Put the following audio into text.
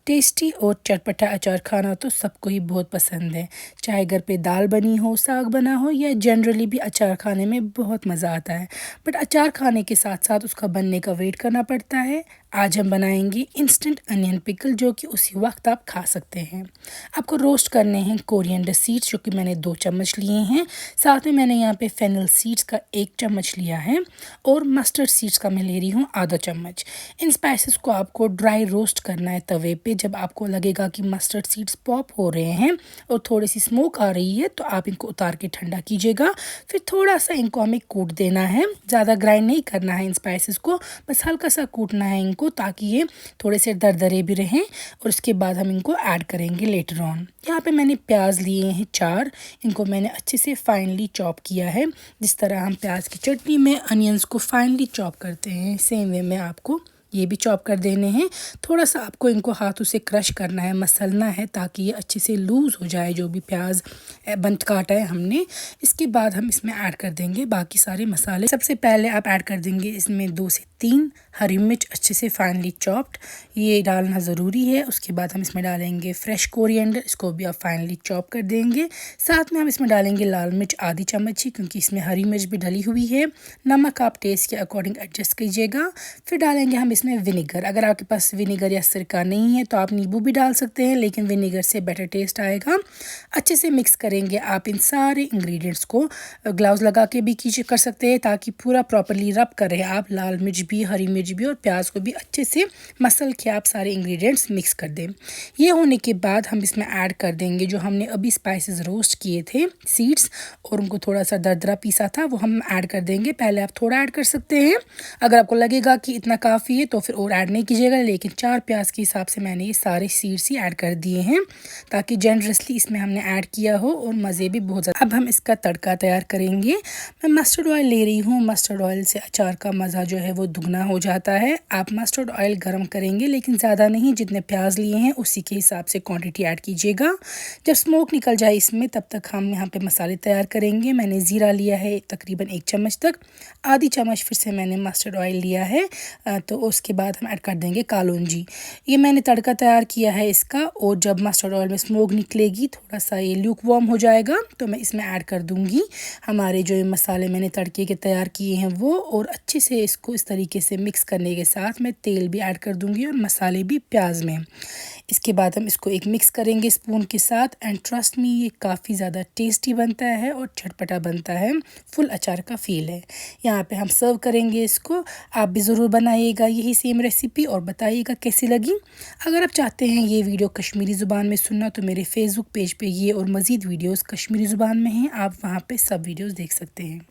Tasty और चटपटा अचार खाना तो सबको ही बहुत पसंद है। चाहे घर पे दाल बनी हो, साग बना हो या जनरली भी अचार खाने में बहुत मज़ा आता है। बट अचार खाने के साथ साथ उसका बनने का वेट करना पड़ता है। आज हम बनाएंगे इंस्टेंट अनियन पिकल, जो कि उसी वक्त आप खा सकते हैं। आपको रोस्ट करने हैं कोरिएंडर सीड्स, जो कि मैंने 2 चम्मच लिए हैं। साथ में मैंने यहाँ पे फेनल सीड्स का 1 चम्मच लिया है और मस्टर्ड सीड्स का मैं ले रही हूँ आधा चम्मच। इन स्पाइसेस को आपको ड्राई रोस्ट करना है तवे पे। जब आपको लगेगा कि मस्टर्ड सीड्स पॉप हो रहे हैं और थोड़ी सी स्मोक आ रही है, तो आप इनको उतार के ठंडा कीजिएगा। फिर थोड़ा सा इनको हमें कूट देना है, ज़्यादा ग्राइंड नहीं करना है इन स्पाइसेस को, बस हल्का सा कूटना है इनको, ताकि ये थोड़े से दरदरे भी रहें। और उसके बाद हम इनको ऐड करेंगे लेटर ऑन। यहाँ पे मैंने प्याज लिए हैं 4। इनको मैंने अच्छे से फाइनली चॉप किया है। जिस तरह हम प्याज की चटनी में अनियंस को फाइनली चॉप करते हैं, सेम वे में आपको ये भी चॉप कर देने हैं। थोड़ा सा आपको इनको हाथों से क्रश करना है, मसलना है, ताकि ये अच्छे से लूज़ हो जाए जो भी प्याज बंद काटा है हमने। इसके बाद हम इसमें ऐड कर देंगे बाकी सारे मसाले। सबसे पहले आप ऐड कर देंगे इसमें 2 से 3 हरी मिर्च अच्छे से फाइनली चॉप्ड, ये डालना ज़रूरी है। उसके बाद हम इसमें डालेंगे फ्रेश कोरिएंडर, इसको भी आप फाइनली चॉप कर देंगे। साथ में हम इसमें डालेंगे लाल मिर्च आधी चम्मच ही, क्योंकि इसमें हरी मिर्च भी डली हुई है। नमक आप टेस्ट के अकॉर्डिंग एडजस्ट कीजिएगा। फिर डालेंगे हम इसमें विनेगर। अगर आपके पास विनेगर या सिरका नहीं है तो आप नींबू भी डाल सकते हैं, लेकिन विनेगर से बेटर टेस्ट आएगा। अच्छे से मिक्स करेंगे आप इन सारे इंग्रेडिएंट्स को। ग्लव्स लगा के भी कीजिए कर सकते हैं, ताकि पूरा प्रॉपरली रब करें आप लाल मिर्च भी, हरी मिर्च भी और प्याज को भी अच्छे से मसल के आप सारे इंग्रेडिएंट्स मिक्स कर दें। ये होने के बाद हम इसमें ऐड कर देंगे जो हमने अभी स्पाइसेस रोस्ट किए थे सीड्स, और उनको थोड़ा सा दरदरा पीसा था, वो हम ऐड कर देंगे। पहले आप थोड़ा ऐड कर सकते हैं, अगर आपको लगेगा कि इतना काफ़ी है तो फिर और ऐड नहीं कीजिएगा, लेकिन 4 प्याज के हिसाब से मैंने ये सारे सीड्स ही ऐड कर दिए हैं, ताकि जनरसली इसमें हमने ऐड किया हो और मज़े भी बहुत ज़्यादा। अब हम इसका तड़का तैयार करेंगे। मैं मस्टर्ड ऑयल ले रही हूँ। मस्टर्ड ऑयल से अचार का मज़ा जो है वो दुगना हो जाता है। आप मस्टर्ड ऑयल गर्म करेंगे, लेकिन ज़्यादा नहीं, जितने प्याज लिए हैं उसी के हिसाब से क्वांटिटी ऐड कीजिएगा। जब स्मोक निकल जाए इसमें, तब तक हम यहाँ पे मसाले तैयार करेंगे। मैंने ज़ीरा लिया है तकरीबन 1 चम्मच तक, आधी चम्मच फिर से मैंने मस्टर्ड ऑयल लिया है। तो उसके बाद हम ऐड कर देंगे कालोंजी। ये मैंने तड़का तैयार किया है इसका, और जब मस्टर्ड ऑयल में स्मोक निकलेगी, थोड़ा सा ये ल्यूक वार्म हो जाएगा, तो मैं इसमें ऐड कर दूँगी हमारे जो ये मसाले मैंने तड़के के तैयार किए हैं वो। और अच्छे से इसको इस तरीके से मिक्स करने के साथ मैं तेल भी ऐड कर दूँगी और मसाले भी प्याज में। इसके बाद हम इसको एक मिक्स करेंगे स्पून के साथ, एंड ट्रस्ट मी, ये काफ़ी ज़्यादा टेस्टी बनता है और चटपटा बनता है। फुल अचार का फील है। यहाँ पे हम सर्व करेंगे इसको। आप भी ज़रूर बनाइएगा यही सेम रेसिपी और बताइएगा कैसी लगी। अगर आप चाहते हैं ये वीडियो कश्मीरी ज़ुबान में सुनना, तो मेरे फेसबुक पेज पे ये और मज़ीद वीडियोस कश्मीरी ज़ुबान में हैं, आप वहाँ पे सब वीडियोस देख सकते हैं।